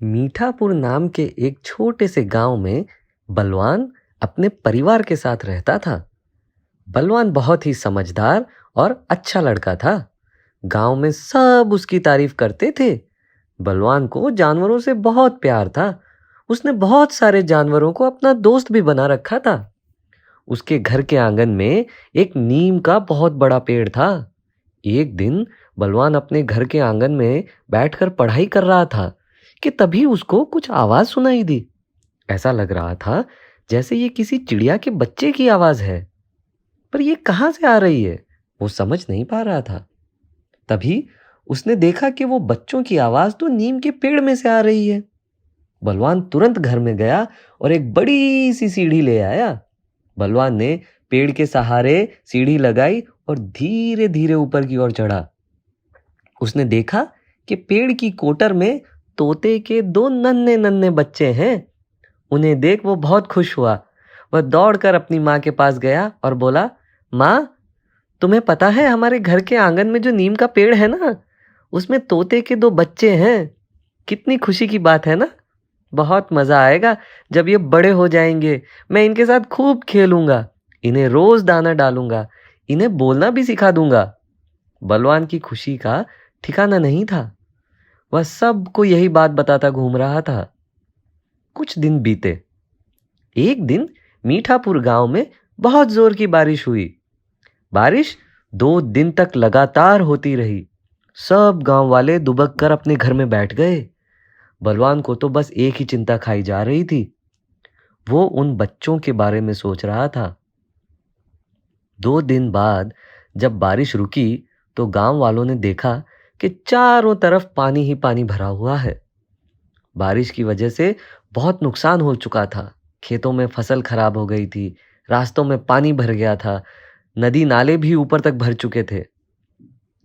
मीठापुर नाम के एक छोटे से गांव में बलवान अपने परिवार के साथ रहता था। बलवान बहुत ही समझदार और अच्छा लड़का था। गांव में सब उसकी तारीफ करते थे। बलवान को जानवरों से बहुत प्यार था। उसने बहुत सारे जानवरों को अपना दोस्त भी बना रखा था। उसके घर के आंगन में एक नीम का बहुत बड़ा पेड़ था। एक दिन बलवान अपने घर के आंगन में बैठकर पढ़ाई कर रहा था कि तभी उसको कुछ आवाज सुनाई दी। ऐसा लग रहा था जैसे ये किसी चिड़िया के बच्चे की आवाज है, पर ये कहाँ से आ रही है वो समझ नहीं पा रहा था। तभी उसने देखा कि वो बच्चों की आवाज तो नीम के पेड़ में से आ रही है। बलवान तुरंत घर में गया और एक बड़ी सी सीढ़ी ले आया। बलवान ने पेड़ के सहारे सीढ़ी लगाई और धीरे धीरे ऊपर की ओर चढ़ा। उसने देखा कि पेड़ की कोटर में तोते के दो नन्हे नन्हे बच्चे हैं। उन्हें देख वो बहुत खुश हुआ। वह दौड़कर अपनी माँ के पास गया और बोला, माँ, तुम्हें पता है हमारे घर के आंगन में जो नीम का पेड़ है ना, उसमें तोते के दो बच्चे हैं। कितनी खुशी की बात है ना। बहुत मजा आएगा जब ये बड़े हो जाएंगे। मैं इनके साथ खूब खेलूंगा, इन्हें रोज दाना डालूंगा, इन्हें बोलना भी सिखा दूंगा। बलवान की खुशी का ठिकाना नहीं था। वह सबको यही बात बताता घूम रहा था। कुछ दिन बीते। एक दिन मीठापुर गांव में बहुत जोर की बारिश हुई। बारिश 2 दिन तक लगातार होती रही। सब गांव वाले दुबक कर अपने घर में बैठ गए। बलवान को तो बस एक ही चिंता खाई जा रही थी। वो उन बच्चों के बारे में सोच रहा था। 2 दिन बाद जब बारिश रुकी तो गांव वालों ने देखा कि चारों तरफ पानी ही पानी भरा हुआ है। बारिश की वजह से बहुत नुकसान हो चुका था। खेतों में फसल खराब हो गई थी, रास्तों में पानी भर गया था, नदी नाले भी ऊपर तक भर चुके थे।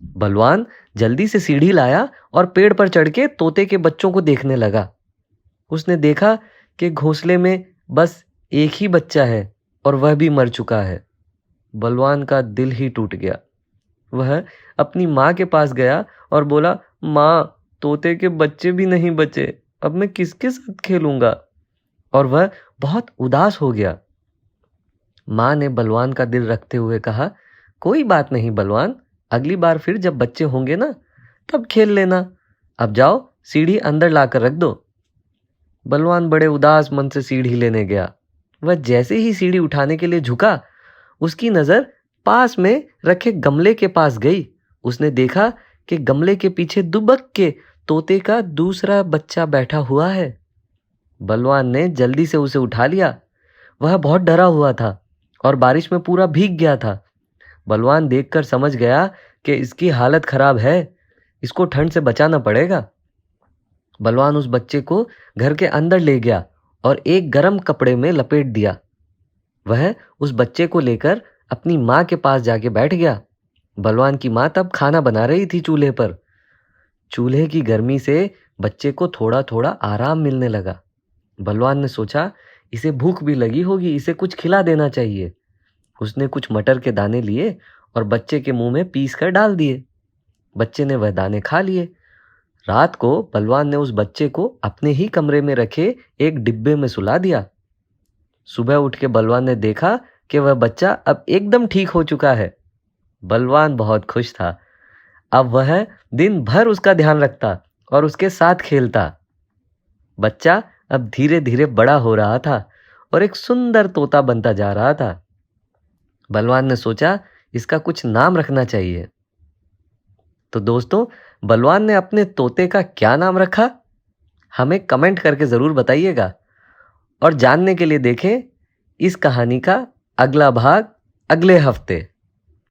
बलवान जल्दी से सीढ़ी लाया और पेड़ पर चढ़ के तोते के बच्चों को देखने लगा। उसने देखा कि घोंसले में बस एक ही बच्चा है और वह भी मर चुका है। बलवान का दिल ही टूट गया। वह अपनी माँ के पास गया और बोला, माँ, तोते के बच्चे भी नहीं बचे, अब मैं किसके साथ खेलूंगा। और वह बहुत उदास हो गया। माँ ने बलवान का दिल रखते हुए कहा, कोई बात नहीं बलवान, अगली बार फिर जब बच्चे होंगे ना तब खेल लेना। अब जाओ सीढ़ी अंदर लाकर रख दो। बलवान बड़े उदास मन से सीढ़ी लेने गया। वह जैसे ही सीढ़ी उठाने के लिए झुका, उसकी नजर पास में रखे गमले के पास गई। उसने देखा कि गमले के पीछे दुबक के तोते का दूसरा बच्चा बैठा हुआ है। बलवान ने जल्दी से उसे उठा लिया। वह बहुत डरा हुआ था और बारिश में पूरा भीग गया था। बलवान देखकर समझ गया कि इसकी हालत खराब है, इसको ठंड से बचाना पड़ेगा। बलवान उस बच्चे को घर के अंदर ले गया और एक गर्म कपड़े में लपेट दिया। वह उस बच्चे को लेकर अपनी माँ के पास जाके बैठ गया। बलवान की माँ तब खाना बना रही थी चूल्हे पर। चूल्हे की गर्मी से बच्चे को थोड़ा थोड़ा आराम मिलने लगा। बलवान ने सोचा, इसे भूख भी लगी होगी, इसे कुछ खिला देना चाहिए। उसने कुछ मटर के दाने लिए और बच्चे के मुंह में पीस कर डाल दिए। बच्चे ने वह दाने खा लिए। रात को बलवान ने उस बच्चे को अपने ही कमरे में रखे एक डिब्बे में सुला दिया। सुबह उठ के बलवान ने देखा कि वह बच्चा अब एकदम ठीक हो चुका है। बलवान बहुत खुश था। अब वह दिन भर उसका ध्यान रखता और उसके साथ खेलता। बच्चा अब धीरे धीरे बड़ा हो रहा था और एक सुंदर तोता बनता जा रहा था। बलवान ने सोचा, इसका कुछ नाम रखना चाहिए। तो दोस्तों, बलवान ने अपने तोते का क्या नाम रखा? हमें कमेंट करके ज़रूर बताइएगा। और जानने के लिए देखें इस कहानी का अगला भाग अगले हफ्ते।